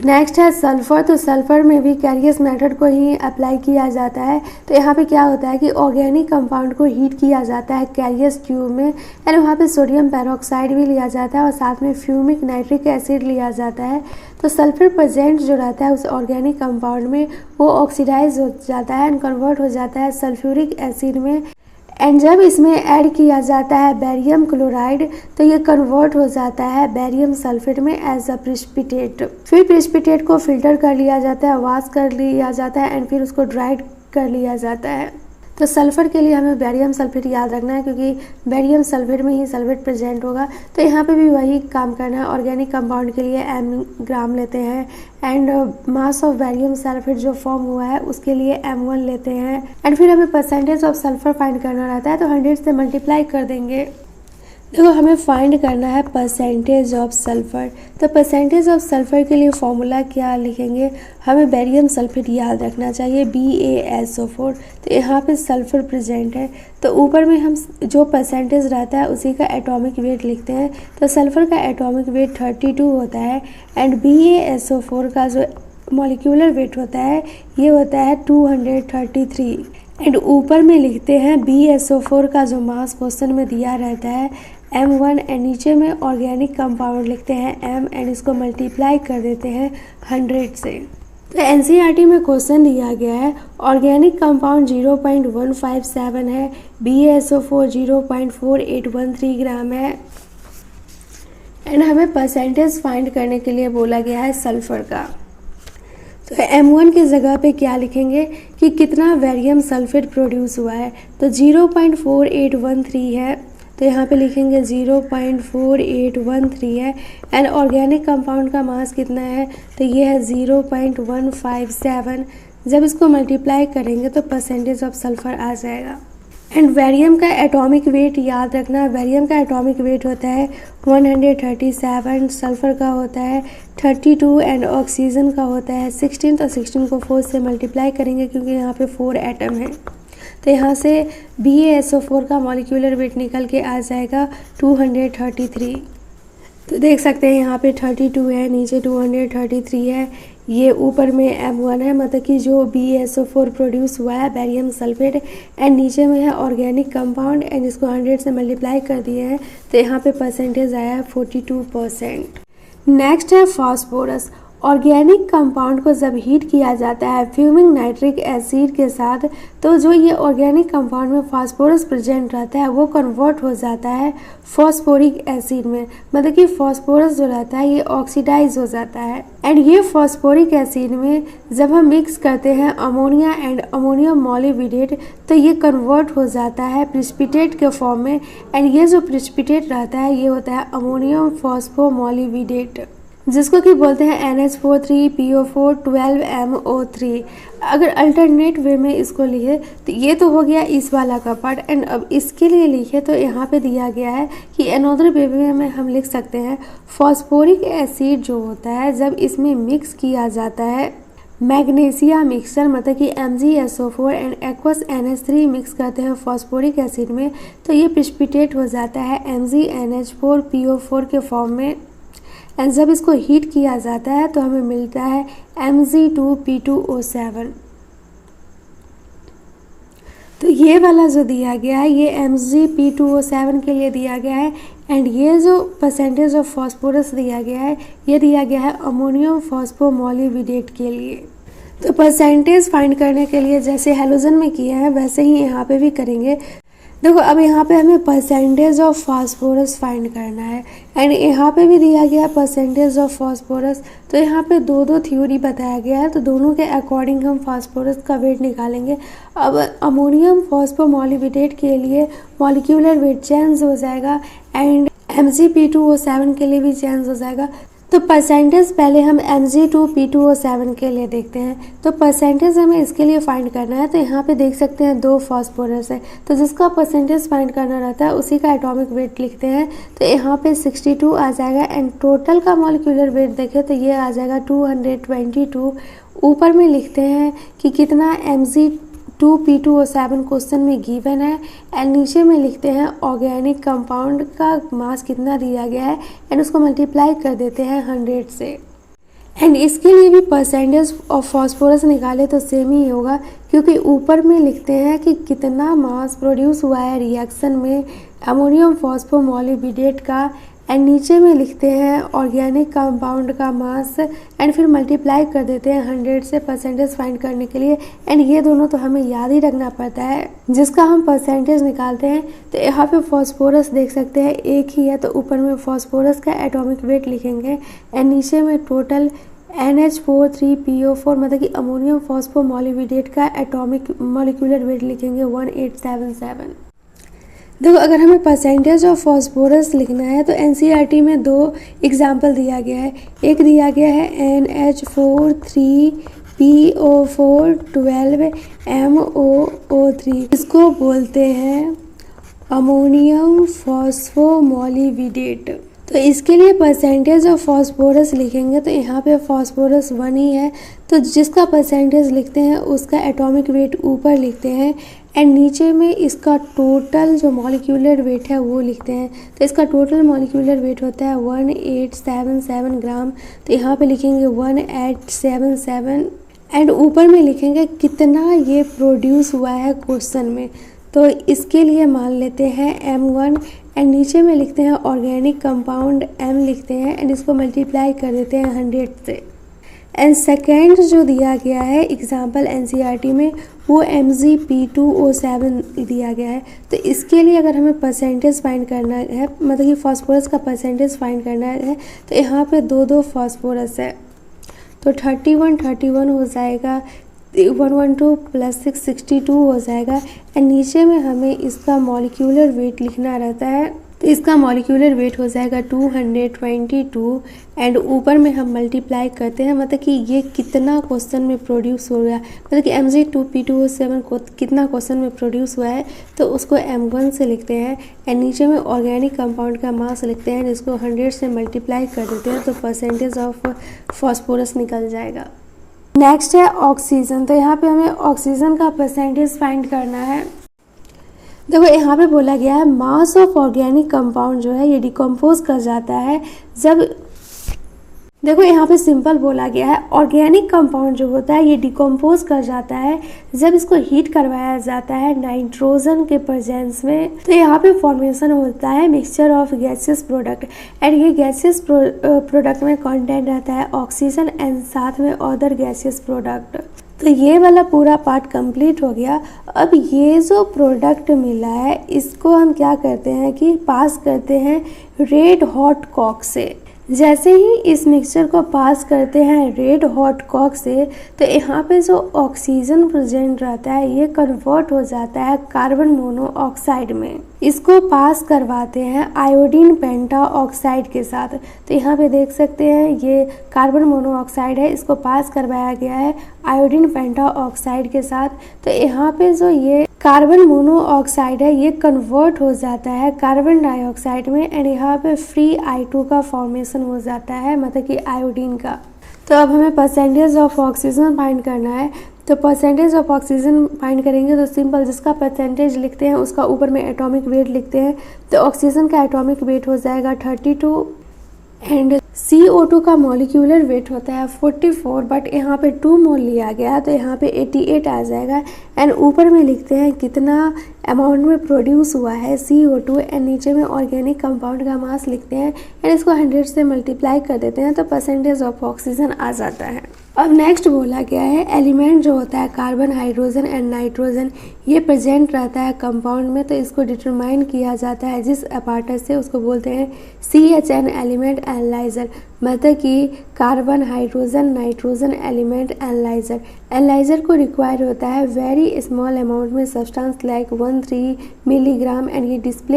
Next है sulphur. तो sulphur में भी कैरियस मेथड को ही अप्लाई किया जाता है। तो यहाँ पे क्या होता है कि ऑर्गेनिक कंपाउंड को हीट किया जाता है कैरियस ट्यूब में, एंड वहाँ पे सोडियम पेरोक्साइड भी लिया जाता है और साथ में फ्यूमिक नाइट्रिक एसिड लिया जाता है। तो सल्फ़र प्रेजेंट जो रहता है उस ऑर्गेनिक कंपाउंड में वो ऑक्सीडाइज हो जाता है एंड कन्वर्ट हो जाता है सल्फ्यूरिक एसिड में, एंड जब इसमें ऐड किया जाता है बेरियम क्लोराइड तो ये कन्वर्ट हो जाता है बेरियम सल्फेट में एज अ प्रेसिपिटेट। फिर प्रेसिपिटेट को फिल्टर कर लिया जाता है, वॉश कर लिया जाता है एंड फिर उसको ड्राइड कर लिया जाता है। तो सल्फ़र के लिए हमें बेरियम सल्फेट याद रखना है क्योंकि बेरियम सल्फेट में ही सल्फेट प्रेजेंट होगा। तो यहाँ पे भी वही काम करना है। ऑर्गेनिक कंपाउंड के लिए m ग्राम लेते हैं and mass of barium sulphate जो फॉर्म हुआ है उसके लिए m1 लेते हैं, एंड फिर हमें परसेंटेज ऑफ सल्फ़र फाइंड करना रहता है। तो 100 से मल्टीप्लाई कर देंगे। देखो हमें फाइंड करना है परसेंटेज ऑफ सल्फ़र। तो परसेंटेज ऑफ सल्फ़र के लिए फॉर्मूला क्या लिखेंगे, हमें बेरियम सल्फेट याद रखना चाहिए BaSO4। तो यहाँ पे सल्फ़र प्रेजेंट है तो ऊपर में हम जो परसेंटेज रहता है उसी का एटॉमिक वेट लिखते हैं। तो सल्फ़र का एटॉमिक वेट 32 होता है एंड BaSO4 का जो मॉलिक्यूलर वेट होता है ये होता है 233, एंड ऊपर में लिखते हैं BaSO4 का जो मास क्वेश्चन में दिया रहता है m1, एंड नीचे में ऑर्गेनिक कंपाउंड लिखते हैं m एंड इसको मल्टीप्लाई कर देते हैं 100 से। तो एनसीईआरटी में क्वेश्चन दिया गया है ऑर्गेनिक कंपाउंड 0.157 है, BaSO4 0.4813 ग्राम है, एंड हमें परसेंटेज फाइंड करने के लिए बोला गया है सल्फ़र का। तो m1 की जगह पे क्या लिखेंगे कि कितना बेरियम सल्फेट प्रोड्यूस हुआ है। तो 0.4813 है तो यहाँ पे लिखेंगे 0.4813 है, एंड ऑर्गेनिक कंपाउंड का मास कितना है तो ये है 0.157। जब इसको मल्टीप्लाई करेंगे तो परसेंटेज ऑफ सल्फ़र आ जाएगा। एंड बेरियम का एटॉमिक वेट याद रखना, बेरियम का एटॉमिक वेट होता है 137, सल्फ़र का होता है 32 एंड ऑक्सीजन का होता है 16। तो 16 को 4 से मल्टीप्लाई करेंगे क्योंकि यहाँ पे 4 एटम है। तो यहाँ से BaSO4 का मॉलिक्यूलर वेट निकल के आ जाएगा 233। तो देख सकते हैं यहाँ पे 32 है, नीचे 233 है, ये ऊपर में m1 है, मतलब कि जो BaSO4 प्रोड्यूस हुआ है बेरियम सल्फेट, एंड नीचे में है ऑर्गेनिक कंपाउंड एंड इसको 100 से मल्टीप्लाई कर दिए हैं तो यहाँ पे परसेंटेज आया है 42%। नेक्स्ट है फास्फोरस। ऑर्गेनिक कंपाउंड को जब हीट किया जाता है फ्यूमिंग नाइट्रिक एसिड के साथ तो जो ये ऑर्गेनिक कंपाउंड में फास्फोरस प्रेजेंट रहता है वो कन्वर्ट हो जाता है फॉस्फोरिक एसिड में, मतलब कि फास्फोरस जो रहता है ये ऑक्सीडाइज हो जाता है, एंड ये फॉस्फोरिक एसिड में जब हम मिक्स करते हैं अमोनिया एंड अमोनियम मॉलिब्डेट तो ये कन्वर्ट हो जाता है प्रेसिपिटेट के फॉर्म में, एंड ये जो प्रेसिपिटेट रहता है ये होता है अमोनियम फॉस्फोमॉलिब्डेट जिसको कि बोलते हैं NH4 3PO4 12MO3। अगर अल्टरनेट वे में इसको लिखे तो ये तो हो गया इस वाला का पार्ट, एंड अब इसके लिए लिखे तो यहाँ पे दिया गया है कि अनदर वे में हम लिख सकते हैं फॉस्फोरिक एसिड जो होता है जब इसमें मिक्स किया जाता है मैग्नीशिया मिक्सचर, मतलब कि MgSO4 and aqueous NH3 mix करते हैं फॉस्फोरिक एसिड में तो ये प्रेसिपिटेट हो जाता है MgNH4PO4 के फॉर्म में, एंड जब इसको हीट किया जाता है तो हमें मिलता है Mg2P2O7। तो ये वाला जो दिया गया है ये Mgp2O7 के लिए दिया गया है, एंड ये जो परसेंटेज ऑफ फास्फोरस दिया गया है ये दिया गया है अमोनियम फॉस्फोमॉलिब्डेट के लिए। तो परसेंटेज फाइंड करने के लिए जैसे हैलोजन में किया है वैसे ही यहाँ पे भी करेंगे। देखो अब यहाँ पे हमें परसेंटेज ऑफ फास्फोरस फाइंड करना है, एंड यहाँ पे भी दिया गया है परसेंटेज ऑफ फास्फोरस। तो यहाँ पे दो थ्योरी बताया गया है तो दोनों के अकॉर्डिंग हम फास्फोरस का वेट निकालेंगे। अब अमोनियम फॉस्फोमॉलिब्डेट के लिए मॉलिक्यूलर वेट चेंज हो जाएगा एंड Mgp2O7 के लिए भी चेंज हो जाएगा। तो परसेंटेज पहले हम Mg2P2O7 के लिए देखते हैं। तो परसेंटेज हमें इसके लिए फाइंड करना है। तो यहाँ पे देख सकते हैं 2 फास्फोरस है तो जिसका परसेंटेज फाइंड करना रहता है उसी का एटॉमिक वेट लिखते हैं। तो यहाँ पे 62 आ जाएगा, एंड टोटल का मॉलिक्यूलर वेट देखें तो ये आ जाएगा 222। ऊपर में लिखते हैं कि कितना Mg2P2O7 क्वेश्चन में गिवन है, एंड नीचे में लिखते हैं ऑर्गेनिक कंपाउंड का मास कितना दिया गया है एंड उसको मल्टीप्लाई कर देते हैं 100 से। एंड इसके लिए भी परसेंटेज ऑफ फॉस्फोरस निकाले तो सेम ही होगा, क्योंकि ऊपर में लिखते हैं कि कितना मास प्रोड्यूस हुआ है रिएक्शन में अमोनियम फॉस्फोमोलिब्डेट का, एंड नीचे में लिखते हैं ऑर्गेनिक कंपाउंड का मास, एंड फिर मल्टीप्लाई कर देते हैं 100 से परसेंटेज फाइंड करने के लिए। एंड ये दोनों तो हमें याद ही रखना पड़ता है जिसका हम परसेंटेज निकालते हैं। तो यहाँ पे फॉस्फोरस देख सकते हैं एक ही है, तो ऊपर में फॉस्फोरस का एटॉमिक वेट लिखेंगे, एंड नीचे में टोटल NH4 मतलब कि अमोनियम फॉस्फोमोलिब्डेट का एटॉमिक मॉलिक्यूलर वेट लिखेंगे 1877। देखो, अगर हमें परसेंटेज ऑफ फॉस्फोरस लिखना है तो NCERT में 2 एग्जाम्पल दिया गया है। एक दिया गया है NH4 3PO4 12 MOO3, इसको बोलते हैं अमोनियम फॉस्फोमोलिब्डेट। तो इसके लिए परसेंटेज ऑफ फॉस्फोरस लिखेंगे तो यहाँ पे फॉस्फोरस 1 ही है, तो जिसका परसेंटेज लिखते हैं उसका एटॉमिक वेट ऊपर लिखते हैं, एंड नीचे में इसका टोटल जो मॉलिक्यूलर वेट है वो लिखते हैं। तो इसका टोटल मॉलिक्यूलर वेट होता है 1877 ग्राम, तो यहाँ पे लिखेंगे 1877, एंड ऊपर में लिखेंगे कितना ये प्रोड्यूस हुआ है क्वेश्चन में। तो इसके लिए मान लेते हैं M1, एंड नीचे में लिखते हैं ऑर्गेनिक कंपाउंड M लिखते हैं, एंड इसको मल्टीप्लाई कर देते हैं 100 से। एंड सेकेंड जो दिया गया है एग्जाम्पल NCERT में वो Mg2O7 दिया गया है। तो इसके लिए अगर हमें परसेंटेज फाइंड करना है, मतलब कि फॉस्फोरस का परसेंटेज फाइंड करना है, तो यहाँ पे 2 फॉस्फोरस है, तो 31 हो जाएगा, 112 + 6 62 हो जाएगा, एंड नीचे में हमें इसका मॉलिक्यूलर वेट लिखना रहता है, तो इसका मॉलिक्यूलर वेट हो जाएगा 222, एंड ऊपर में हम मल्टीप्लाई करते हैं, मतलब कि ये कितना क्वेश्चन में प्रोड्यूस हो गया, मतलब कि Mg2P2O7 को कितना क्वेश्चन में प्रोड्यूस हुआ है, तो उसको M1 से लिखते हैं, एंड नीचे में ऑर्गेनिक कंपाउंड का मास लिखते हैं, इसको 100 से मल्टीप्लाई कर देते हैं, तो परसेंटेज ऑफ फॉस्फोरस निकल जाएगा। नेक्स्ट है ऑक्सीजन। तो यहाँ पे हमें ऑक्सीजन का परसेंटेज फाइंड करना है। देखो, यहाँ पे बोला गया है मास ऑफ ऑर्गेनिक कंपाउंड जो है ये डिकम्पोज कर जाता है जब, देखो यहाँ पे सिंपल बोला गया है ऑर्गेनिक कंपाउंड जो होता है ये डिकम्पोज कर जाता है जब इसको हीट करवाया जाता है नाइट्रोजन के प्रेजेंस में। तो यहाँ पे फॉर्मेशन होता है mixture of gases product, and ये गैसेस प्रोडक्ट में कंटेंट रहता है ऑक्सीजन एंड साथ में अदर गैसेस प्रोडक्ट। तो ये वाला पूरा पार्ट कंप्लीट हो गया। अब ये जो प्रोडक्ट मिला है इसको हम क्या करते हैं कि पास करते हैं रेड हॉट कॉक से। जैसे ही इस मिक्सचर को पास करते हैं रेड हॉट कॉक से, तो यहाँ पे जो ऑक्सीजन प्रेजेंट रहता है ये कन्वर्ट हो जाता है कार्बन मोनोऑक्साइड में। इसको पास करवाते हैं आयोडीन पेंटा ऑक्साइड के साथ। तो यहाँ पे देख सकते हैं ये कार्बन मोनोऑक्साइड है, इसको पास करवाया गया है आयोडीन पेंटा ऑक्साइड के साथ। तो यहाँ पे जो ये कार्बन मोनोऑक्साइड है ये कन्वर्ट हो जाता है कार्बन डाइऑक्साइड में, एंड यहाँ पे फ्री I2 का फॉर्मेशन हो जाता है, मतलब कि आयोडीन का। तो अब हमें परसेंटेज ऑफ ऑक्सीजन फाइंड करना है। तो परसेंटेज ऑफ ऑक्सीजन फाइंड करेंगे तो सिंपल जिसका परसेंटेज लिखते हैं उसका ऊपर में एटॉमिक वेट लिखते हैं। तो ऑक्सीजन का एटॉमिक वेट हो जाएगा 32, एंड CO2 का मॉलिक्यूलर वेट होता है 44, बट यहाँ पे 2 मोल लिया गया तो यहाँ पे 88 आ जाएगा। एंड ऊपर में लिखते हैं कितना अमाउंट में प्रोड्यूस हुआ है CO2, एंड नीचे में ऑर्गेनिक कंपाउंड का मास लिखते हैं, एंड इसको 100 से मल्टीप्लाई कर देते हैं, तो परसेंटेज ऑफ ऑक्सीजन आ जाता है। अब नेक्स्ट बोला गया है एलिमेंट जो होता है कार्बन, हाइड्रोजन एंड नाइट्रोजन ये प्रेजेंट रहता है कंपाउंड में, तो इसको डिटरमाइन किया जाता है जिस अपार्टस से, उसको बोलते हैं CHN एलिमेंट एनालाइजर, मतलब कि carbon, hydrogen, nitrogen element analyser. Analyser को रिक्वायर होता है वेरी स्मॉल अमाउंट में सब्सटेंस लाइक 1-3 मिलीग्राम, एंड ये डिस्प्ले